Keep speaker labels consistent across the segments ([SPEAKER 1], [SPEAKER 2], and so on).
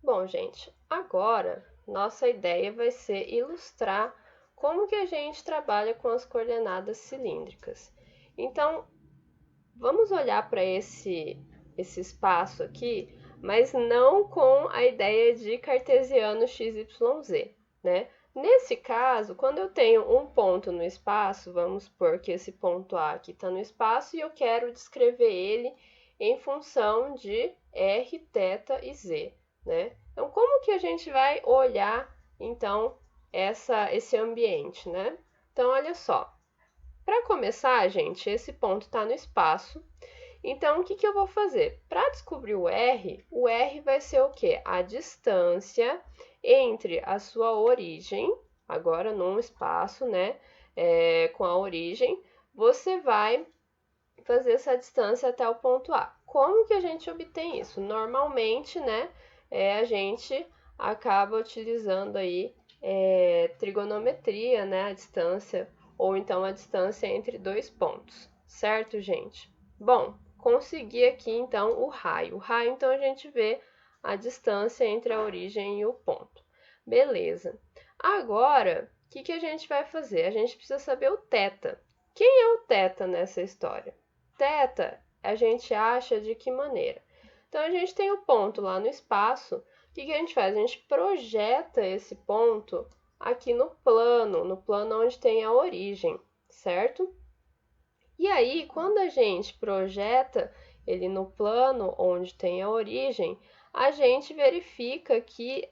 [SPEAKER 1] Bom, gente, agora nossa ideia vai ser ilustrar como que a gente trabalha com as coordenadas cilíndricas. Então, vamos olhar para esse espaço aqui, mas não com a ideia de cartesiano XYZ, né? Nesse caso, quando eu tenho um ponto no espaço, vamos supor que esse ponto A aqui está no espaço e eu quero descrever ele em função de R, θ e Z, né? Então, como que a gente vai olhar, então, esse ambiente, né? Então, olha só. Para começar, gente, esse ponto está no espaço. Então, o que, que eu vou fazer? Para descobrir o R vai ser o quê? A distância entre a sua origem, agora num espaço, né? Com a origem, você vai fazer essa distância até o ponto A. Como que a gente obtém isso? Normalmente, né? A gente acaba utilizando aí trigonometria, né? A distância, ou então a distância entre dois pontos, certo, gente? Bom, consegui aqui então o raio. O raio, então, a gente vê a distância entre a origem e o ponto. Beleza. Agora, o que, que a gente vai fazer? A gente precisa saber o θ. Quem é o θ nessa história? Θ a gente acha de que maneira? Então, a gente tem o ponto lá no espaço. O que, que a gente faz? A gente projeta esse ponto aqui no plano onde tem a origem, certo? E aí, quando a gente projeta ele no plano onde tem a origem, a gente verifica que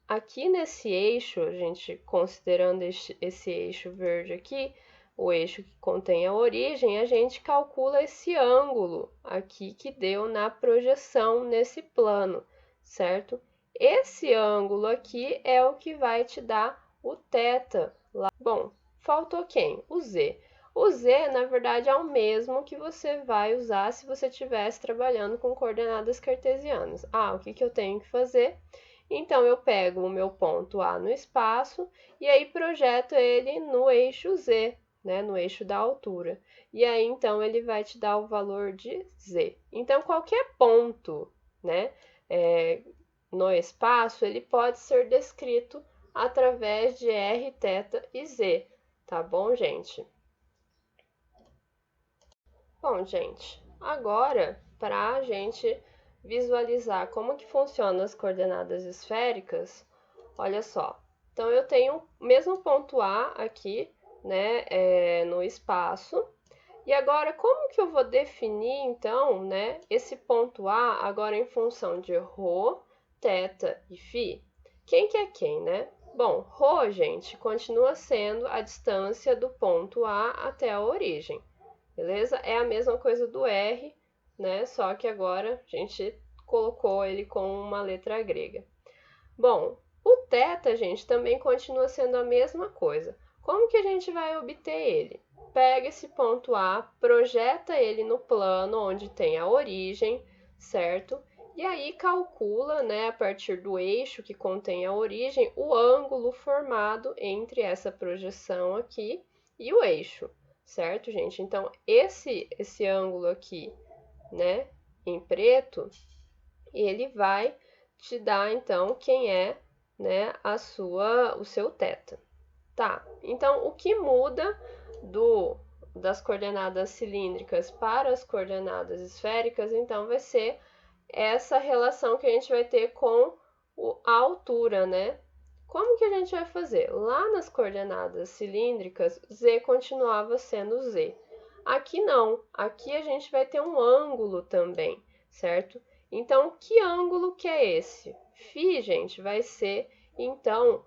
[SPEAKER 1] aqui nesse eixo, a gente considerando esse eixo verde aqui, o eixo que contém a origem, a gente calcula esse ângulo aqui que deu na projeção nesse plano, certo? Esse ângulo aqui é o que vai te dar o θ lá. Bom, faltou quem? O Z. O Z, na verdade, é o mesmo que você vai usar se você estivesse trabalhando com coordenadas cartesianas. Ah, o que, que eu tenho que fazer? Então, eu pego o meu ponto A no espaço e aí projeto ele no eixo Z, né, no eixo da altura. E aí, então, ele vai te dar o valor de Z. Então, qualquer ponto, né, no espaço, ele pode ser descrito através de R, θ e Z, tá bom, gente? Bom, gente, agora, para a gente visualizar como que funcionam as coordenadas esféricas, olha só. Então, eu tenho o mesmo ponto A aqui, né, no espaço. E agora, como que eu vou definir, então, né, esse ponto A agora em função de ρ, θ e φ? Quem que é quem, né? Bom, ρ, gente, continua sendo a distância do ponto A até a origem, beleza? É a mesma coisa do R, né? Só que agora a gente colocou ele com uma letra grega. Bom, o θ, gente, também continua sendo a mesma coisa. Como que a gente vai obter ele? Pega esse ponto A, projeta ele no plano onde tem a origem, certo? E aí calcula, né, a partir do eixo que contém a origem, o ângulo formado entre essa projeção aqui e o eixo, certo, gente? Então, esse ângulo aqui, né, em preto, ele vai te dar, então, quem é, né, o seu θ. Tá, então, o que muda das coordenadas cilíndricas para as coordenadas esféricas, então, vai ser essa relação que a gente vai ter com a altura, né? Como que a gente vai fazer? Lá nas coordenadas cilíndricas, Z continuava sendo Z. Aqui não, aqui a gente vai ter um ângulo também, certo? Então, que ângulo que é esse? Φ, gente, vai ser, então,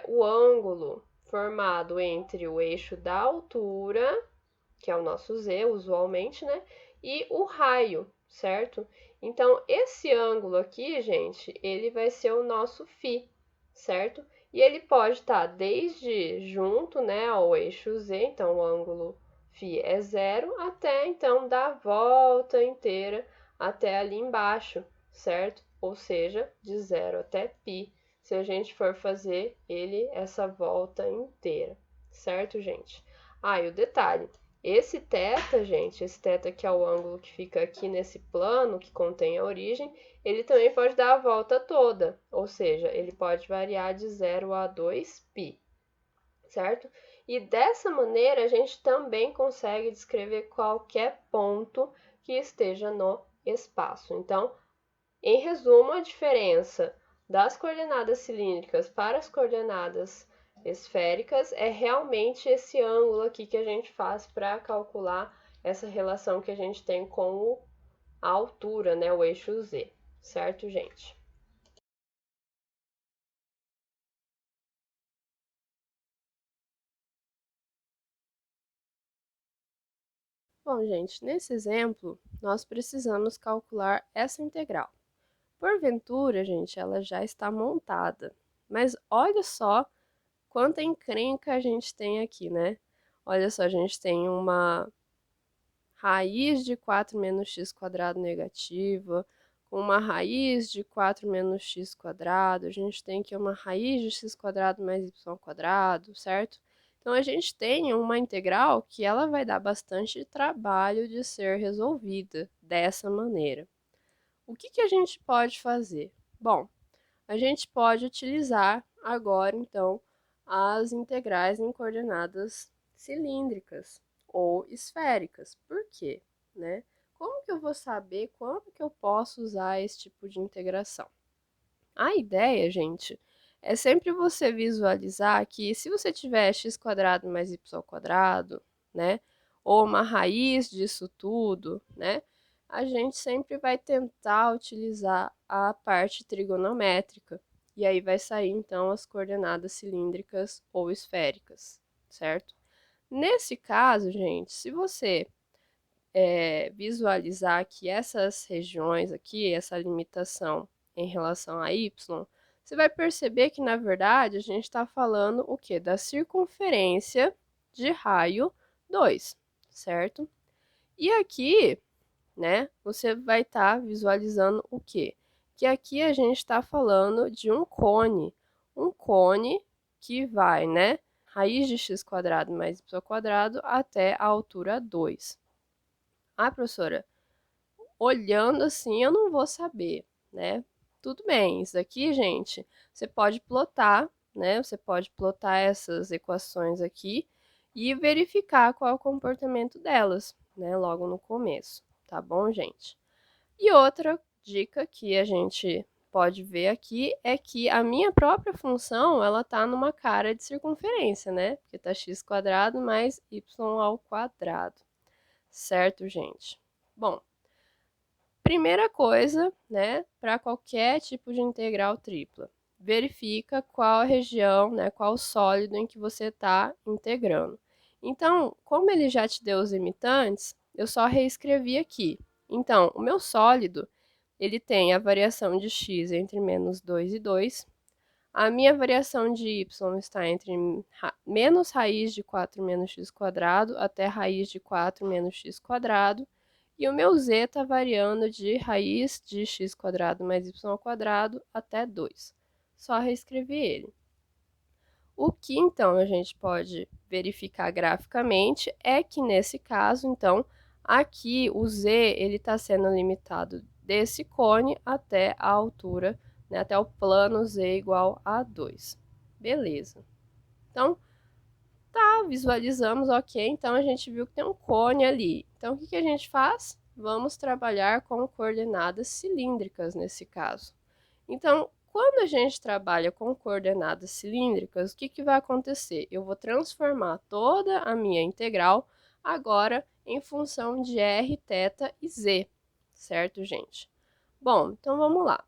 [SPEAKER 1] o ângulo formado entre o eixo da altura, que é o nosso Z, usualmente, né? E o raio, certo? Então, esse ângulo aqui, gente, ele vai ser o nosso φ, certo? E ele pode estar desde junto, né, ao eixo Z, então o ângulo φ é zero, até então dar a volta inteira até ali embaixo, certo? Ou seja, de 0 até π, se a gente for fazer essa volta inteira, certo, gente? Ah, e o detalhe, Esse θ, gente, esse θ que é o ângulo que fica aqui nesse plano, que contém a origem, ele também pode dar a volta toda, ou seja, ele pode variar de 0 a 2π, certo? E dessa maneira, a gente também consegue descrever qualquer ponto que esteja no espaço. Então, em resumo, a diferença das coordenadas cilíndricas para as coordenadas esféricas é realmente esse ângulo aqui que a gente faz para calcular essa relação que a gente tem com a altura, né, o eixo Z, certo, gente? Bom, gente, nesse exemplo, nós precisamos calcular essa integral. Porventura, gente, ela já está montada, mas olha só quanta encrenca a gente tem aqui, né? Olha só, a gente tem uma raiz de 4 menos x quadrado negativa, com uma raiz de 4 menos x quadrado, a gente tem aqui uma raiz de x quadrado mais y quadrado, certo? Então, a gente tem uma integral que ela vai dar bastante trabalho de ser resolvida dessa maneira. O que a gente pode fazer? Bom, a gente pode utilizar agora, então, as integrais em coordenadas cilíndricas ou esféricas. Por quê? Né? Como que eu vou saber quando que eu posso usar esse tipo de integração? A ideia, gente, é sempre você visualizar que se você tiver x quadrado mais y quadrado, né, ou uma raiz disso tudo, né, a gente sempre vai tentar utilizar a parte trigonométrica. E aí vai sair, então, as coordenadas cilíndricas ou esféricas, certo? Nesse caso, gente, se você visualizar que essas regiões aqui, essa limitação em relação a y, você vai perceber que, na verdade, a gente está falando o quê? Da circunferência de raio 2, certo? E aqui, né, você vai estar visualizando o quê? Que aqui a gente está falando de um cone que vai, né, raiz de x quadrado mais y quadrado até a altura 2. Ah, professora, olhando assim eu não vou saber, né? Tudo bem, isso aqui, gente, você pode plotar, né? Você pode plotar essas equações aqui e verificar qual é o comportamento delas, né? Logo no começo, tá bom, gente? E outra dica que a gente pode ver aqui é que a minha própria função, ela tá numa cara de circunferência, né? Porque tá x quadrado mais y ao quadrado, certo, gente? Bom, primeira coisa, né, para qualquer tipo de integral tripla, verifica qual a região, né, qual sólido em que você está integrando. Então, como ele já te deu os limitantes, eu só reescrevi aqui. Então, o meu sólido, ele tem a variação de x entre menos 2 e 2. A minha variação de y está entre menos raiz de 4 menos x quadrado até raiz de 4 menos x quadrado. E o meu z está variando de raiz de x quadrado mais y quadrado até 2. Só reescrevi ele. O que, então, a gente pode verificar graficamente é que, nesse caso, então, aqui o z está sendo limitado desse cone até a altura, né, até o plano z igual a 2. Beleza. Então, tá, visualizamos, ok, então a gente viu que tem um cone ali. Então, o que a gente faz? Vamos trabalhar com coordenadas cilíndricas nesse caso. Então, quando a gente trabalha com coordenadas cilíndricas, o que vai acontecer? Eu vou transformar toda a minha integral agora em função de r, θ e z, certo, gente? Bom, então vamos lá.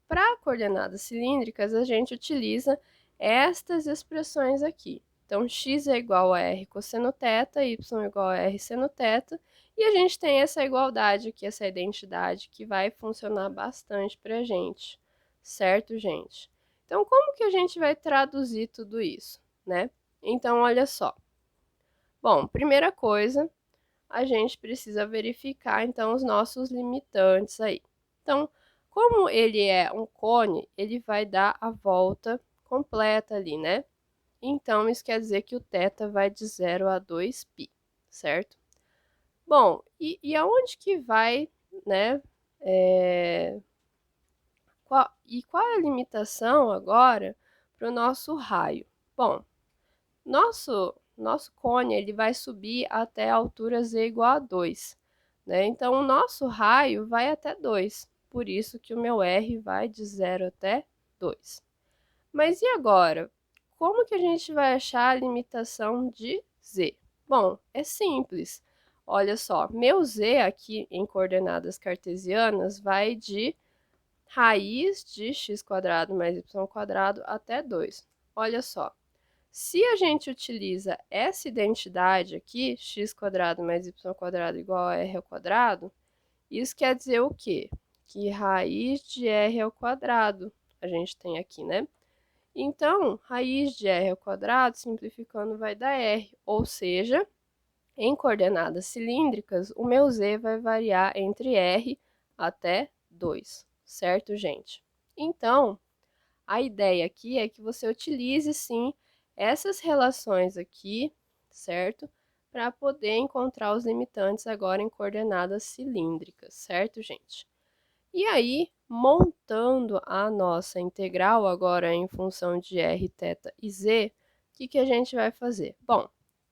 [SPEAKER 1] Para coordenadas cilíndricas, a gente utiliza estas expressões aqui. Então, x é igual a r cosseno θ, y é igual a r seno θ, e a gente tem essa igualdade aqui, essa identidade, que vai funcionar bastante para a gente, certo, gente? Então, como que a gente vai traduzir tudo isso, né? Então, olha só. Bom, primeira coisa, a gente precisa verificar, então, os nossos limitantes aí. Então, como ele é um cone, ele vai dar a volta completa ali, né? Então, isso quer dizer que o θ vai de 0 a 2π. certo? Bom, e aonde que vai, né? Qual é a limitação agora para o nosso raio? Bom, nosso cone ele vai subir até a altura z igual a 2, né? Então, o nosso raio vai até 2, por isso que o meu R vai de 0 até 2. Mas e agora? Como que a gente vai achar a limitação de z? Bom, é simples. Olha só, meu z aqui em coordenadas cartesianas vai de raiz de x² mais y² até 2. Olha só, se a gente utiliza essa identidade aqui, x² mais y² igual a r², isso quer dizer o quê? Que raiz de r² a gente tem aqui, né? Então, raiz de r², simplificando, vai dar r, ou seja, em coordenadas cilíndricas, o meu z vai variar entre r até 2, certo, gente? Então, a ideia aqui é que você utilize, sim, essas relações aqui, certo? Para poder encontrar os limitantes agora em coordenadas cilíndricas, certo, gente? E aí, montando a nossa integral agora em função de r, θ e z, o que a gente vai fazer? Bom,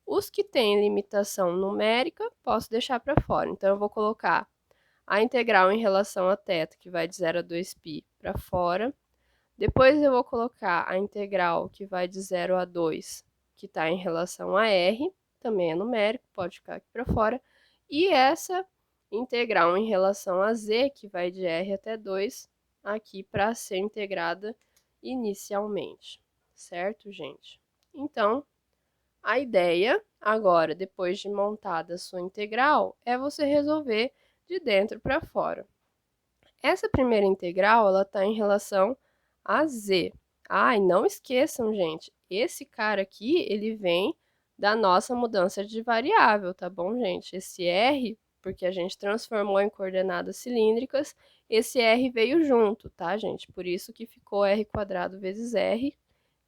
[SPEAKER 1] os que têm limitação numérica, posso deixar para fora. Então, eu vou colocar a integral em relação a θ, que vai de 0 a 2π, para fora. Depois eu vou colocar a integral que vai de 0 a 2, que está em relação a r, também é numérico, pode ficar aqui para fora. E essa integral em relação a z, que vai de r até 2, aqui para ser integrada inicialmente, certo, gente? Então, a ideia agora, depois de montada a sua integral, é você resolver de dentro para fora. Essa primeira integral, ela está em relação a z. Ah, e não esqueçam, gente, esse cara aqui, ele vem da nossa mudança de variável, tá bom, gente? Esse r, porque a gente transformou em coordenadas cilíndricas, esse r veio junto, tá, gente? Por isso que ficou r² vezes r,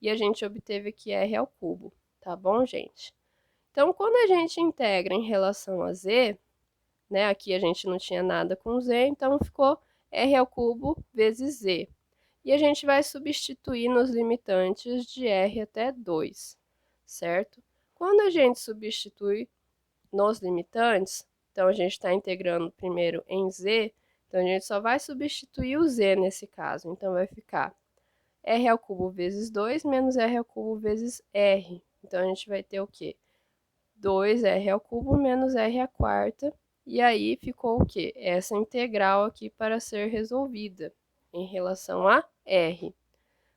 [SPEAKER 1] e a gente obteve aqui r ao cubo, tá bom, gente? Então, quando a gente integra em relação a z, né, aqui a gente não tinha nada com z, então ficou r ao cubo vezes z. E a gente vai substituir nos limitantes de r até 2, certo? Quando a gente substitui nos limitantes, então a gente está integrando primeiro em z, então a gente só vai substituir o z nesse caso. Então vai ficar r ao cubo vezes 2 menos r ao cubo vezes r. Então a gente vai ter o quê? 2r ao cubo menos r à quarta. E aí ficou o quê? Essa integral aqui para ser resolvida em relação a r.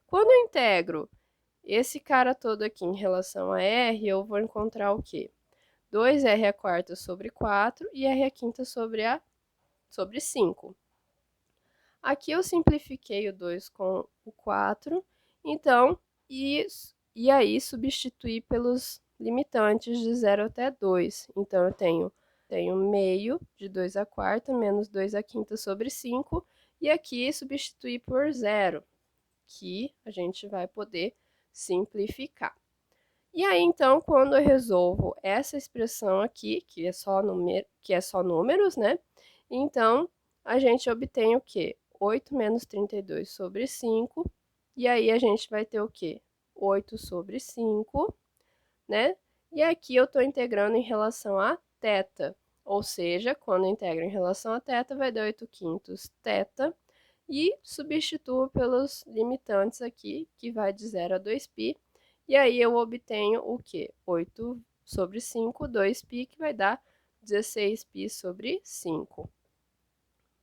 [SPEAKER 1] Quando eu integro esse cara todo aqui em relação a r, eu vou encontrar o quê? 2r à quarta sobre 4 e r à quinta sobre 5. Aqui eu simplifiquei o 2 com o 4, então, e aí substituí pelos limitantes de 0 até 2. Então, eu tenho meio de 2 à quarta menos 2 à quinta sobre 5, e aqui substituir por 0, que a gente vai poder simplificar. E aí, então, quando eu resolvo essa expressão aqui, que é só números, né? Então, a gente obtém o quê? 8 menos 32 sobre 5. E aí, a gente vai ter o quê? 8 sobre 5, né? E aqui eu estou integrando em relação a θ. Ou seja, quando eu integro em relação a θ, vai dar 8 quintos θ. E substituo pelos limitantes aqui, que vai de 0 a 2π. E aí eu obtenho o quê? 8 sobre 5, 2π, que vai dar 16π sobre 5.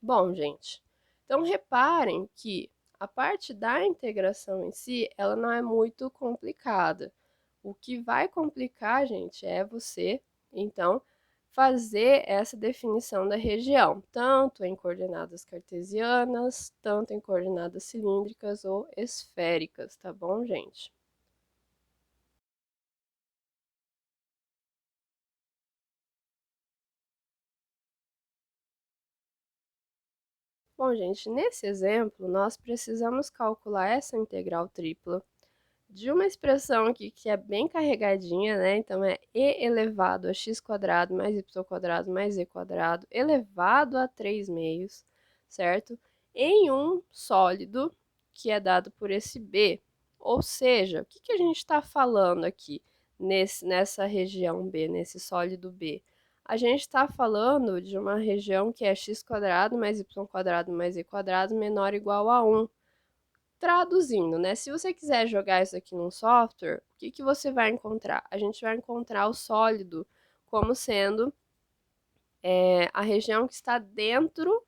[SPEAKER 1] Bom, gente, então reparem que a parte da integração em si, ela não é muito complicada. O que vai complicar, gente, é você, então, fazer essa definição da região, tanto em coordenadas cartesianas, tanto em coordenadas cilíndricas ou esféricas, tá bom, gente? Bom, gente, nesse exemplo, nós precisamos calcular essa integral tripla, de uma expressão aqui que é bem carregadinha, né? Então, é e elevado a x quadrado mais y quadrado mais z quadrado elevado a 3 meios, certo? Em um sólido que é dado por esse B. Ou seja, o que a gente está falando aqui nessa região B, nesse sólido B? A gente está falando de uma região que é x quadrado mais y quadrado mais z quadrado menor ou igual a 1. Traduzindo, né? Se você quiser jogar isso aqui num software, o que você vai encontrar? A gente vai encontrar o sólido como sendo a região que está dentro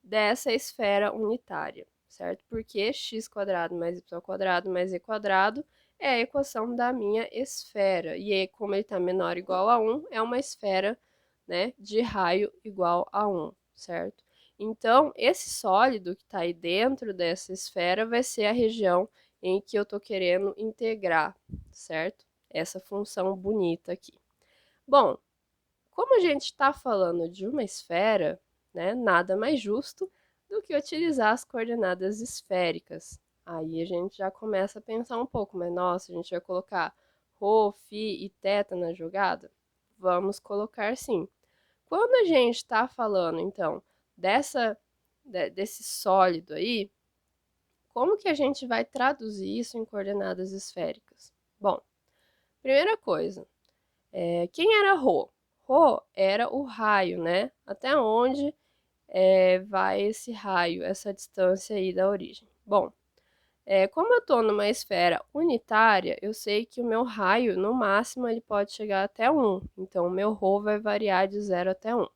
[SPEAKER 1] dessa esfera unitária, certo? Porque x quadrado mais y quadrado mais z quadrado é a equação da minha esfera. E como ele está menor ou igual a 1, é uma esfera, né, de raio igual a 1, certo? Então, esse sólido que está aí dentro dessa esfera vai ser a região em que eu estou querendo integrar, certo? Essa função bonita aqui. Bom, como a gente está falando de uma esfera, né, nada mais justo do que utilizar as coordenadas esféricas. Aí a gente já começa a pensar um pouco, mas nossa, a gente vai colocar ρ, φ e θ na jogada? Vamos colocar sim. Quando a gente está falando, então, desse sólido aí, como que a gente vai traduzir isso em coordenadas esféricas? Bom, primeira coisa, quem era ρ? Rho era o raio, né? Até onde vai esse raio, essa distância aí da origem. Bom, como eu estou numa esfera unitária, eu sei que o meu raio, no máximo, ele pode chegar até 1. Então, o meu ρ vai variar de 0 até 1.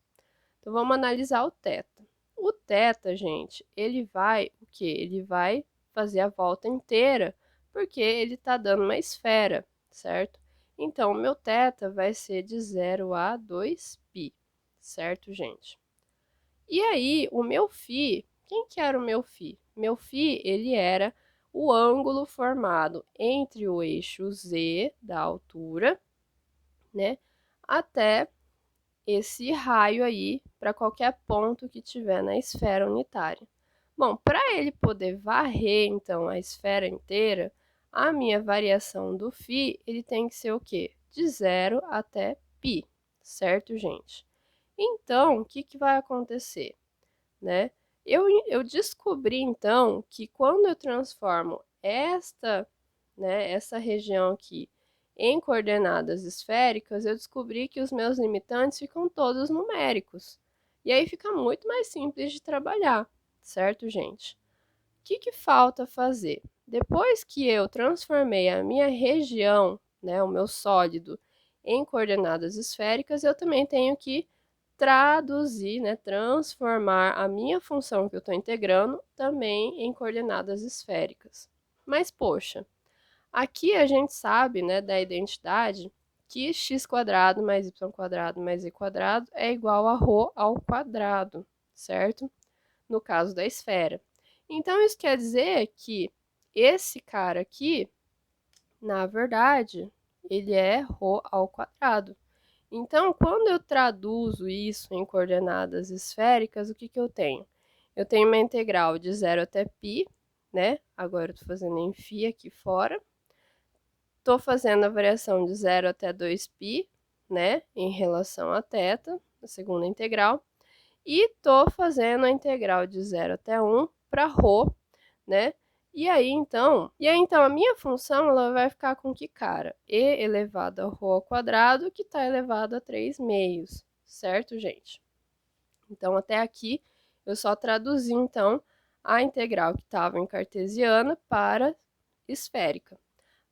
[SPEAKER 1] Então, vamos analisar o θ. O θ, gente, ele vai o quê? Ele vai fazer a volta inteira, porque ele está dando uma esfera, certo? Então, o meu θ vai ser de 0 a 2π, certo, gente? E aí, o meu φ, quem que era o meu φ? Meu φ, ele era o ângulo formado entre o eixo Z da altura, né, até esse raio aí para qualquer ponto que tiver na esfera unitária. Bom, para ele poder varrer, então, a esfera inteira, a minha variação do φ, ele tem que ser o quê? De 0 até π, certo, gente? Então, o que vai acontecer, né? Eu descobri, então, que quando eu transformo essa região aqui em coordenadas esféricas, eu descobri que os meus limitantes ficam todos numéricos. E aí fica muito mais simples de trabalhar, certo, gente? O que falta fazer? Depois que eu transformei a minha região, né, o meu sólido, em coordenadas esféricas, eu também tenho que traduzir, né, transformar a minha função que eu estou integrando também em coordenadas esféricas. Mas, poxa, aqui a gente sabe, né, da identidade que x quadrado mais y quadrado mais z quadrado é igual a ρ ao quadrado, certo? No caso da esfera. Então, isso quer dizer que esse cara aqui, na verdade, ele é ρ ao quadrado. Então, quando eu traduzo isso em coordenadas esféricas, o que eu tenho? Eu tenho uma integral de 0 até π, né? Agora eu estou fazendo em φ aqui fora. Estou fazendo a variação de 0 até 2π, né? Em relação a θ, a segunda integral. E estou fazendo a integral de 0 até 1 para ρ, né? E aí, então, a minha função ela vai ficar com que cara? E elevado a ρ ao quadrado, que está elevado a 3 meios, certo, gente? Então, até aqui, eu só traduzi, então, a integral que estava em cartesiana para esférica.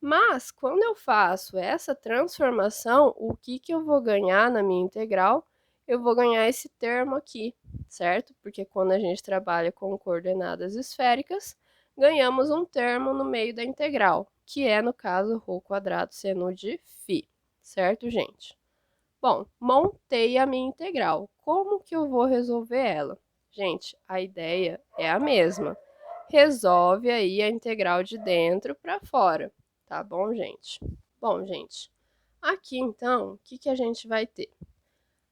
[SPEAKER 1] Mas, quando eu faço essa transformação, o que eu vou ganhar na minha integral? Eu vou ganhar esse termo aqui, certo? Porque quando a gente trabalha com coordenadas esféricas, ganhamos um termo no meio da integral, que é, no caso, ρ quadrado seno de φ, certo, gente? Bom, montei a minha integral. Como que eu vou resolver ela? Gente, a ideia é a mesma. Resolve aí a integral de dentro para fora, tá bom, gente? Bom, gente, aqui então, o que a gente vai ter?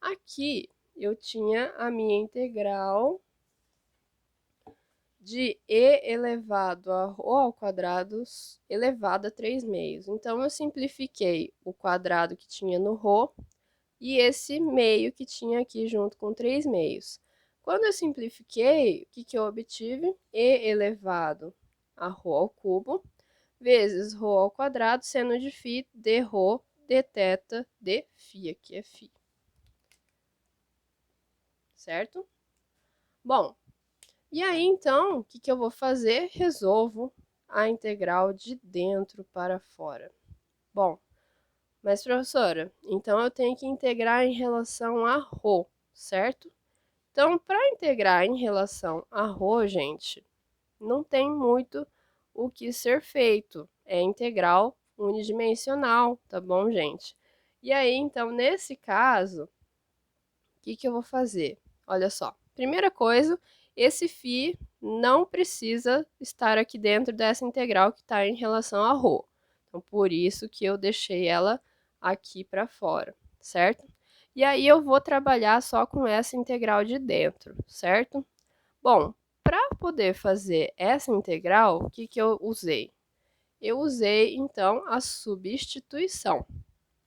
[SPEAKER 1] Aqui eu tinha a minha integral de e elevado a rho ao quadrado elevado a 3/2. Então, eu simplifiquei o quadrado que tinha no rho e esse meio que tinha aqui junto com 3/2. Quando eu simplifiquei, o que eu obtive? E elevado a rho ao cubo vezes rho ao quadrado, seno de φ de rho de θ de φ, aqui é φ. Certo? Bom, e aí, então, o que eu vou fazer? Resolvo a integral de dentro para fora. Bom, mas, professora, então eu tenho que integrar em relação a ρ, certo? Então, para integrar em relação a ρ, gente, não tem muito o que ser feito. É integral unidimensional, tá bom, gente? E aí, então, nesse caso, o que eu vou fazer? Olha só, primeira coisa, esse φ não precisa estar aqui dentro dessa integral que está em relação a ρ. Então, por isso que eu deixei ela aqui para fora, certo? E aí eu vou trabalhar só com essa integral de dentro, certo? Bom, para poder fazer essa integral, o que eu usei? Eu usei, então, a substituição.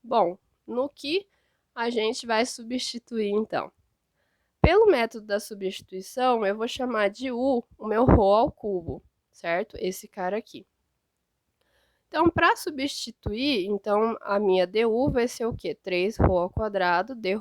[SPEAKER 1] Bom, no que a gente vai substituir, então? Pelo método da substituição, eu vou chamar de u o meu ρ ao cubo, certo? Esse cara aqui. Então, para substituir, então, a minha du vai ser o quê? 3ρ ao quadrado dρ,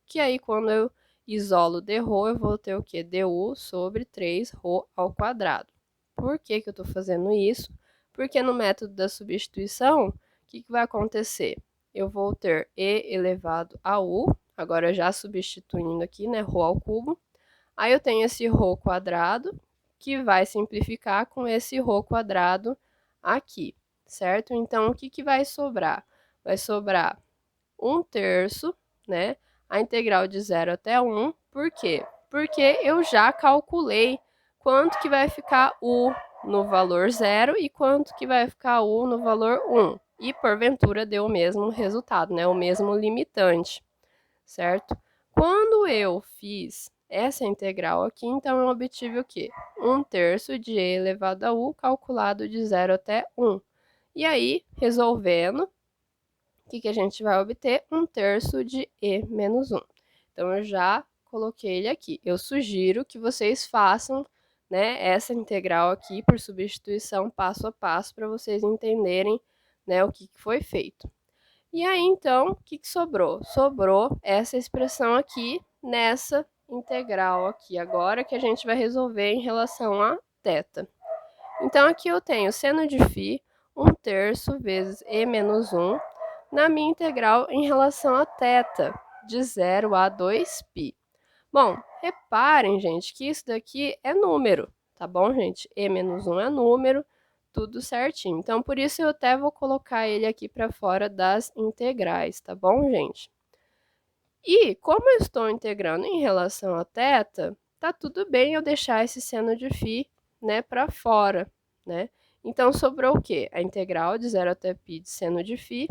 [SPEAKER 1] que aí quando eu isolo dρ, eu vou ter o quê? Du sobre 3ρ ao quadrado. Por que eu estou fazendo isso? Porque no método da substituição, o que vai acontecer? Eu vou ter e elevado a u, agora já substituindo aqui, né, ρ ao cubo. Aí eu tenho esse ρ quadrado, que vai simplificar com esse ρ quadrado aqui, certo? Então, o que vai sobrar? Vai sobrar 1/3, né? A integral de 0 até 1. Por quê? Porque eu já calculei quanto que vai ficar u no valor 0 e quanto que vai ficar u no valor 1. E, porventura, deu o mesmo resultado, né? O mesmo limitante, certo? Quando eu fiz essa integral aqui, então eu obtive o quê? 1/3 de e elevado a u calculado de 0 até 1. E aí, resolvendo, o que a gente vai obter? 1/3 de e menos 1. Então, eu já coloquei ele aqui. Eu sugiro que vocês façam, né, essa integral aqui por substituição passo a passo para vocês entenderem, né, o que foi feito. E aí, então, o que sobrou? Sobrou essa expressão aqui nessa integral aqui agora que a gente vai resolver em relação a θ. Então, aqui eu tenho seno de φ 1/3 vezes e menos 1 na minha integral em relação a θ, de 0 a 2π. Bom, reparem, gente, que isso daqui é número, tá bom, gente? E menos 1 é número, tudo certinho. Então, por isso eu até vou colocar ele aqui para fora das integrais, tá bom, gente? E, como eu estou integrando em relação a θ, tá tudo bem eu deixar esse seno de φ, né, para fora, né? Então, sobrou o quê? A integral de 0 até π de seno de φ,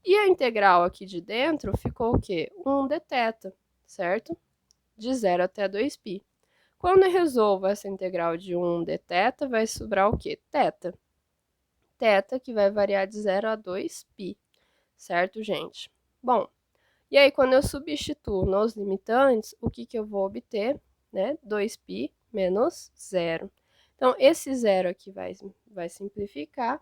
[SPEAKER 1] e a integral aqui de dentro ficou o quê? 1 de θ, certo? De 0 até 2π. Quando eu resolvo essa integral de 1 de θ, vai sobrar o quê? Θ. Θ, que vai variar de 0 a 2π, certo, gente? Bom, e aí quando eu substituo nos limitantes, o que eu vou obter? Né? 2π menos 0. Então, esse 0 aqui vai simplificar.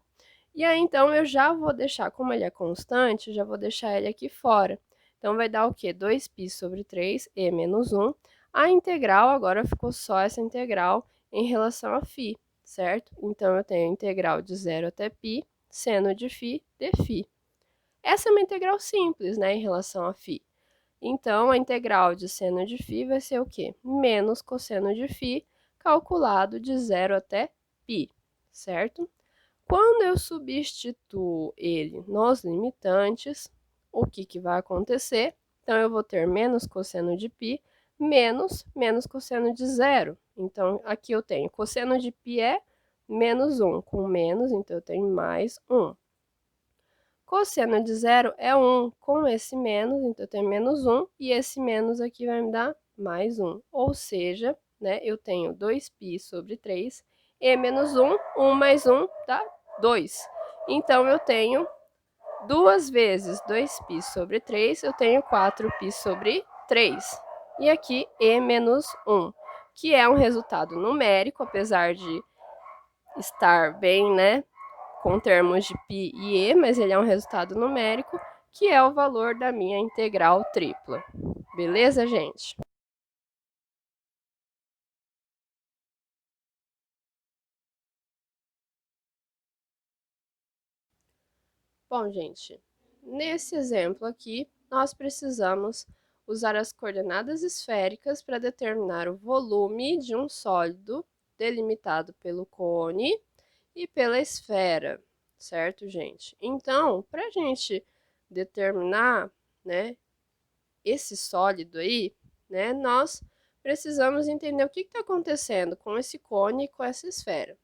[SPEAKER 1] E aí, então, eu já vou deixar, como ele é constante, eu já vou deixar ele aqui fora. Então, vai dar o quê? 2π sobre 3, e menos 1. A integral, agora ficou só essa integral em relação a φ, certo? Então, eu tenho a integral de 0 até π, seno de φ de φ. Essa é uma integral simples, né, em relação a φ. Então, a integral de seno de φ vai ser o quê? Menos cosseno de φ, calculado de 0 até π, certo? Quando eu substituo ele nos limitantes, o que vai acontecer? Então, eu vou ter menos cosseno de π menos cosseno de 0. Então, aqui eu tenho cosseno de π é menos 1. Com menos, então, eu tenho mais 1. Cosseno de 0 é 1. Com esse menos, então, eu tenho menos 1. E esse menos aqui vai me dar mais 1. Ou seja, né, eu tenho 2π sobre 3, e menos 1, 1 mais 1 dá 2. Então, eu tenho 2 vezes 2π sobre 3, eu tenho 4π sobre 3. E aqui, e menos 1, que é um resultado numérico, apesar de estar bem, né, com termos de π e e, mas ele é um resultado numérico, que é o valor da minha integral tripla. Beleza, gente? Bom, gente, nesse exemplo aqui, nós precisamos usar as coordenadas esféricas para determinar o volume de um sólido delimitado pelo cone e pela esfera, certo, gente? Então, para a gente determinar, né, esse sólido aí, né, nós precisamos entender o que está acontecendo com esse cone e com essa esfera.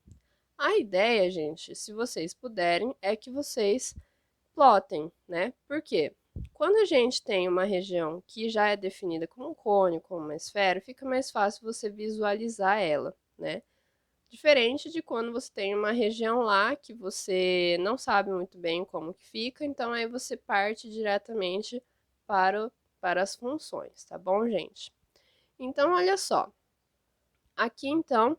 [SPEAKER 1] A ideia, gente, se vocês puderem, é que vocês plotem, né? Por quê? Quando a gente tem uma região que já é definida como um cone, como uma esfera, fica mais fácil você visualizar ela, né? Diferente de quando você tem uma região lá que você não sabe muito bem como que fica, então aí você parte diretamente para, para as funções, tá bom, gente? Então, olha só. Aqui, então,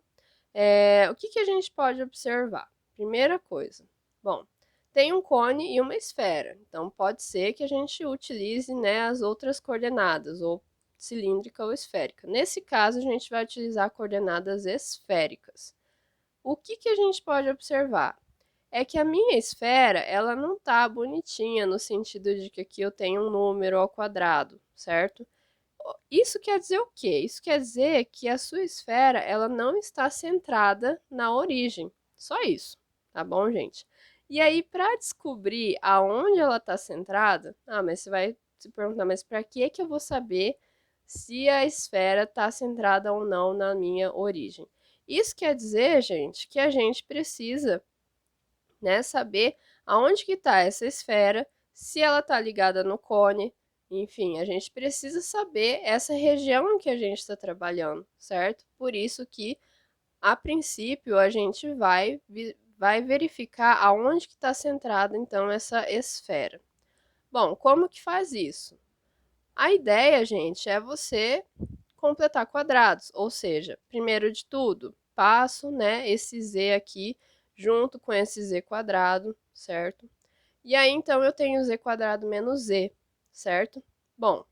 [SPEAKER 1] o que a gente pode observar? Primeira coisa, bom, tem um cone e uma esfera, então pode ser que a gente utilize, né, as outras coordenadas, ou cilíndrica ou esférica. Nesse caso, a gente vai utilizar coordenadas esféricas. O que a gente pode observar? É que a minha esfera, ela não está bonitinha no sentido de que aqui eu tenho um número ao quadrado, certo? Isso quer dizer o quê? Isso quer dizer que a sua esfera, ela não está centrada na origem. Só isso, tá bom, gente? E aí, para descobrir aonde ela está centrada, mas você vai se perguntar, mas para que eu vou saber se a esfera está centrada ou não na minha origem? Isso quer dizer, gente, que a gente precisa, né, saber aonde que está essa esfera, se ela está ligada no cone, enfim, a gente precisa saber essa região em que a gente está trabalhando, certo? Por isso que, a princípio, a gente vai verificar aonde que está centrada, então, essa esfera. Bom, como que faz isso? A ideia, gente, é você completar quadrados, ou seja, primeiro de tudo, passo, né, esse z aqui junto com esse z quadrado, certo? E aí, então, eu tenho z quadrado menos z, certo? Bom,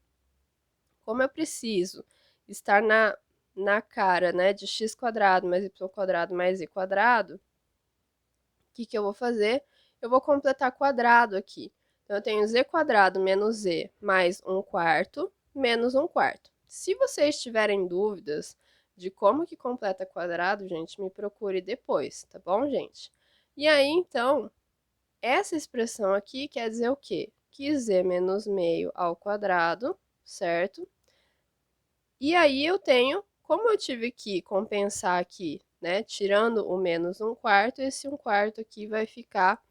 [SPEAKER 1] como eu preciso estar na cara, né, de x quadrado mais y quadrado mais z quadrado, o que eu vou fazer? Eu vou completar quadrado aqui. Então, eu tenho z quadrado menos z mais 1/4 menos 1/4. Se vocês tiverem dúvidas de como que completa quadrado, gente, me procure depois, tá bom, gente? E aí, então, essa expressão aqui quer dizer o quê? Que z menos meio ao quadrado, certo? E aí eu tenho, como eu tive que compensar aqui, né, tirando o menos 1/4, esse 1/4 aqui vai ficar,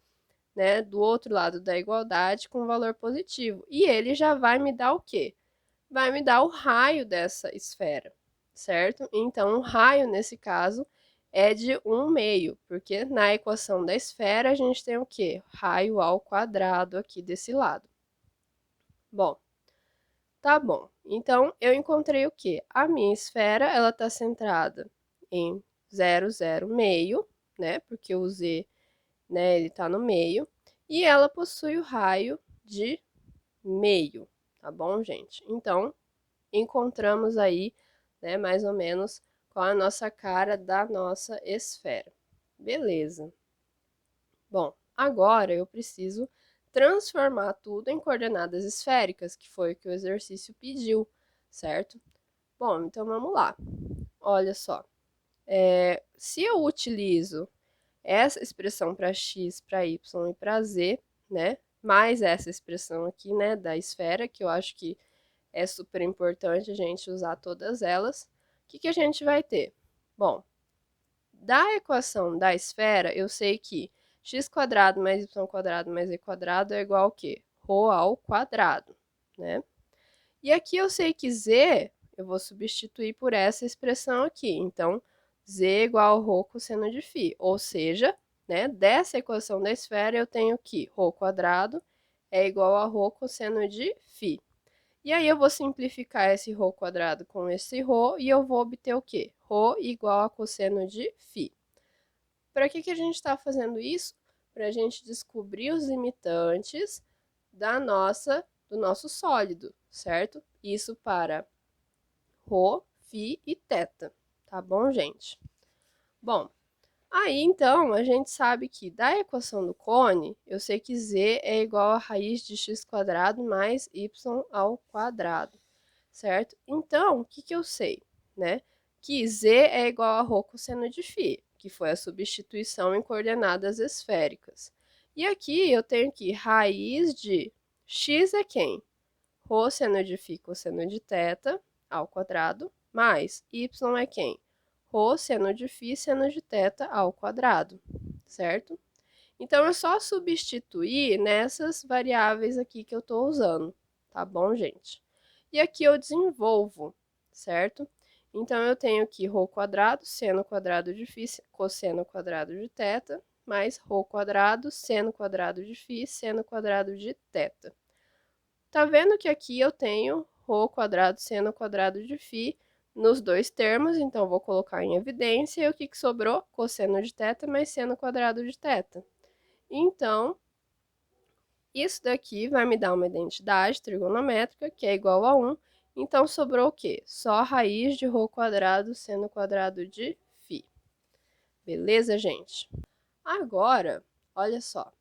[SPEAKER 1] né, do outro lado da igualdade com valor positivo. E ele já vai me dar o quê? Vai me dar o raio dessa esfera, certo? Então, o raio, nesse caso, é de 1/2, porque na equação da esfera a gente tem o quê? Raio ao quadrado aqui desse lado. Bom, tá bom. Então, eu encontrei o quê? A minha esfera, ela está centrada em 0, 0, meio, né? Porque o z, né, ele está no meio. E ela possui o raio de meio, tá bom, gente? Então, encontramos aí, né, mais ou menos qual a nossa cara da nossa esfera. Beleza. Bom, agora eu preciso transformar tudo em coordenadas esféricas, que foi o que o exercício pediu, certo? Bom, então vamos lá. Olha só, se eu utilizo essa expressão para x, para y e para z, né, mais essa expressão aqui, né, da esfera, que eu acho que é super importante a gente usar todas elas, o que a gente vai ter? Bom, da equação da esfera, eu sei que x quadrado mais y quadrado mais z quadrado é igual ao quê? Rho ao quadrado, né? E aqui eu sei que z, eu vou substituir por essa expressão aqui. Então, z igual a ρ cosseno de φ. Ou seja, né, dessa equação da esfera, eu tenho que ρ quadrado é igual a ρ cosseno de φ. E aí, eu vou simplificar esse ρ quadrado com esse ρ e eu vou obter o quê? ρ igual a cosseno de φ. Para que a gente está fazendo isso? Para a gente descobrir os limitantes do nosso sólido, certo? Isso para ρ, φ e θ, tá bom, gente? Bom, aí então a gente sabe que da equação do cone, eu sei que z é igual a raiz de x² mais y ao quadrado, certo? Então, o que eu sei, né? Que z é igual a ρ cosseno de φ, que foi a substituição em coordenadas esféricas. E aqui eu tenho que raiz de x é quem? Rho seno de φ cosseno de θ ao quadrado, mais y é quem? Rho seno de φ seno de θ ao quadrado, certo? Então, é só substituir nessas variáveis aqui que eu estou usando, tá bom, gente? E aqui eu desenvolvo, certo? Então, eu tenho aqui ρ quadrado, seno quadrado de φ, cosseno quadrado de θ, mais ρ quadrado, seno quadrado de φ, seno quadrado de θ. Tá vendo que aqui eu tenho ρ quadrado, seno quadrado de φ nos dois termos, então vou colocar em evidência. E o que sobrou? Cosseno de θ mais seno quadrado de θ. Então, isso daqui vai me dar uma identidade trigonométrica, que é igual a 1. Então, sobrou o quê? Só a raiz de ρ quadrado, seno quadrado de φ. Beleza, gente? Agora, olha só.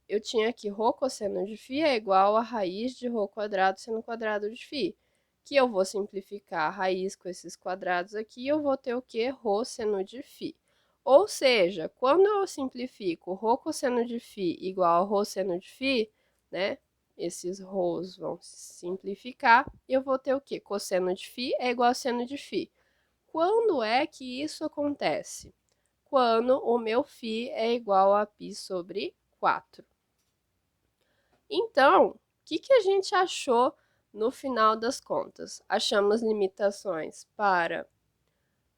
[SPEAKER 1] Eu tinha aqui ρ cosseno de φ é igual a raiz de ρ quadrado seno quadrado de φ. Que eu vou simplificar a raiz com esses quadrados aqui, eu vou ter o quê? Ρ seno de φ. Ou seja, quando eu simplifico ρ cosseno de φ igual a ρ seno de φ, né? Esses ρ's vão se simplificar, e eu vou ter o quê? Cosseno de φ é igual a seno de φ. Quando é que isso acontece? Quando o meu φ é igual a π sobre 4. Então, o que a gente achou no final das contas? Achamos limitações para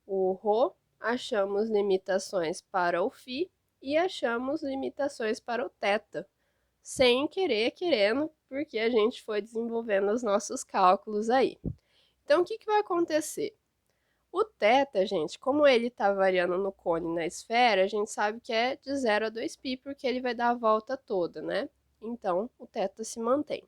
[SPEAKER 1] o ρ, achamos limitações para o φ e achamos limitações para o θ. Sem querer, querendo, porque a gente foi desenvolvendo os nossos cálculos aí. Então, o que vai acontecer? O θ, gente, como ele está variando no cone e na esfera, a gente sabe que é de 0 a 2π, porque ele vai dar a volta toda, né? Então, o θ se mantém.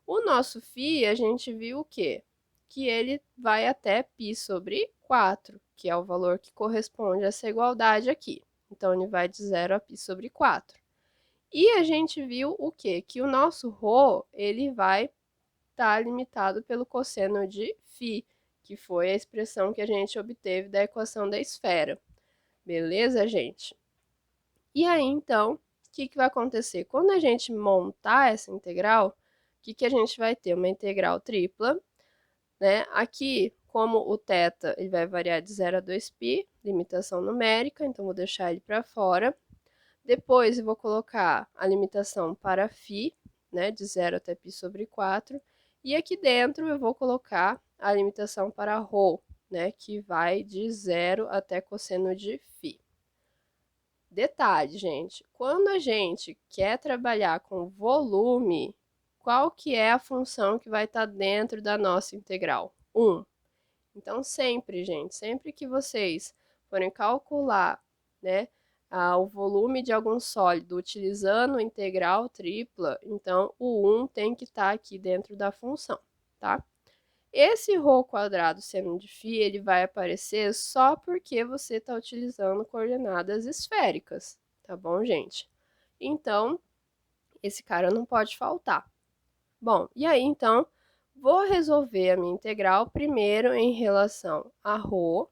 [SPEAKER 1] O nosso φ, a gente viu o quê? Que ele vai até π sobre 4, que é o valor que corresponde a essa igualdade aqui. Então, ele vai de 0 a π sobre 4. E a gente viu o quê? Que o nosso ρ, ele vai estar limitado pelo cosseno de φ, que foi a expressão que a gente obteve da equação da esfera. Beleza, gente? E aí, então, o que vai acontecer? Quando a gente montar essa integral, o que a gente vai ter? Uma integral tripla, né? Aqui, como o θ ele vai variar de 0 a 2π, limitação numérica, então vou deixar ele para fora. Depois, eu vou colocar a limitação para φ, né, de 0 até π sobre 4. E aqui dentro eu vou colocar a limitação para ρ, né, que vai de 0 até cosseno de φ. Detalhe, gente, quando a gente quer trabalhar com volume, qual que é a função que vai estar dentro da nossa integral? 1. Então, sempre, gente, sempre que vocês forem calcular, né, o volume de algum sólido utilizando integral tripla, então o 1 tem que estar aqui dentro da função, tá? Esse ρ quadrado seno de φ, ele vai aparecer só porque você está utilizando coordenadas esféricas, tá bom, gente? Então, esse cara não pode faltar. Bom, e aí, então, vou resolver a minha integral primeiro em relação a ρ,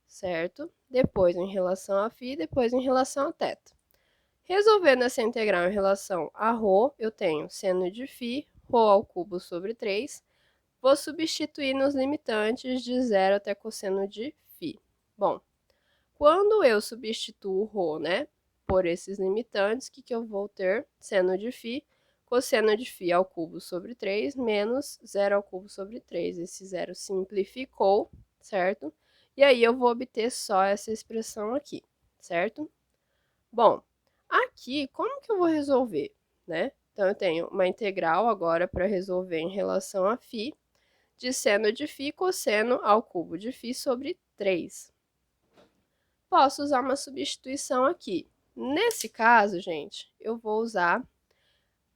[SPEAKER 1] certo? Depois em relação a φ, depois em relação a θ. Resolvendo essa integral em relação a ρ, eu tenho seno de φ, ρ ao cubo sobre 3. Vou substituir nos limitantes de 0 até cosseno de φ. Bom, quando eu substituo ρ, né, por esses limitantes, o que eu vou ter? Seno de φ cosseno de φ ao cubo sobre 3 menos 0 ao cubo sobre 3. Esse zero simplificou, certo? E aí eu vou obter só essa expressão aqui, certo? Bom, aqui, como que eu vou resolver, né? Então, eu tenho uma integral agora para resolver em relação a φ, de seno de φ cosseno ao cubo de φ sobre 3. Posso usar uma substituição aqui. Nesse caso, gente, eu vou usar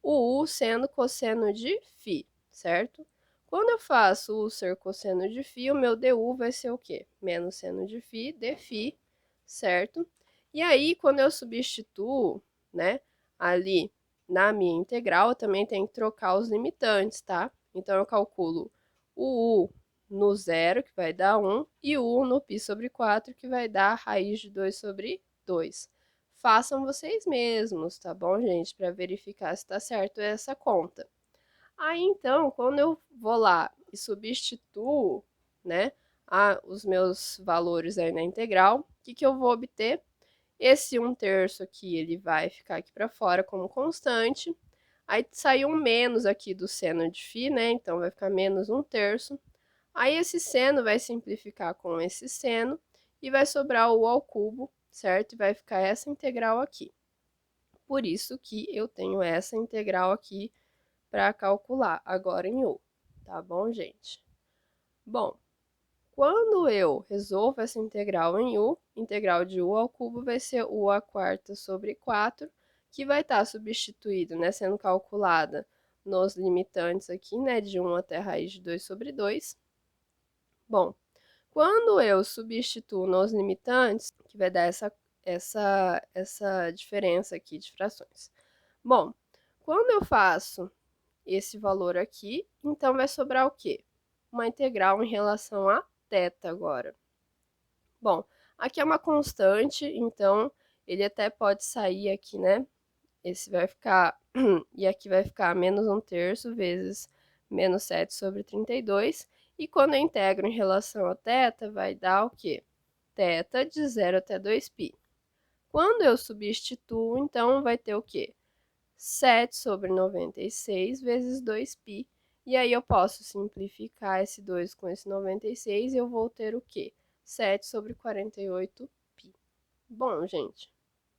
[SPEAKER 1] o U sendo cosseno de φ, certo? Quando eu faço U ser cosseno de φ, o meu du vai ser o quê? Menos seno de φ, dφ, certo? E aí, quando eu substituo, né, ali na minha integral, eu também tenho que trocar os limitantes, tá? Então, eu calculo o U no zero, que vai dar 1, e o U no π sobre 4, que vai dar raiz de 2 sobre 2. Façam vocês mesmos, tá bom, gente? Para verificar se está certo essa conta. Aí, então, quando eu vou lá e substituo, né, os meus valores aí na integral, o que eu vou obter? Esse 1/3 aqui, ele vai ficar aqui para fora como constante. Aí, saiu um menos aqui do seno de φ, né? Então, vai ficar menos 1/3. Aí, esse seno vai simplificar com esse seno e vai sobrar o U ao cubo, certo? E vai ficar essa integral aqui. Por isso que eu tenho essa integral aqui para calcular agora em U, tá bom, gente? Bom, quando eu resolvo essa integral em U, integral de U ao cubo vai ser U² sobre 4, que vai estar substituído, né, sendo calculada nos limitantes aqui, né, de 1 até a raiz de 2 sobre 2. Bom, quando eu substituo nos limitantes, que vai dar essa diferença aqui de frações. Bom, quando eu faço esse valor aqui, então vai sobrar o quê? Uma integral em relação a θ agora. Bom, aqui é uma constante, então ele até pode sair aqui, né? Esse vai ficar, e aqui vai ficar menos 1/3 vezes menos 7 sobre 32. E quando eu integro em relação a θ, vai dar o quê? Θ de 0 até 2π. Quando eu substituo, então, vai ter o quê? 7 sobre 96 vezes 2π. E aí eu posso simplificar esse 2 com esse 96 e eu vou ter o quê? 7 sobre 48π. Bom, gente,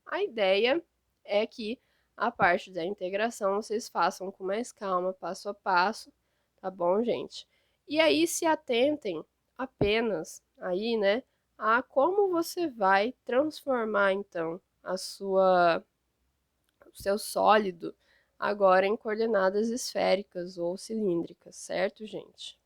[SPEAKER 1] a ideia é que a parte da integração vocês façam com mais calma, passo a passo, tá bom, gente? E aí se atentem apenas aí, né, a como você vai transformar então o seu sólido agora em coordenadas esféricas ou cilíndricas, certo, gente?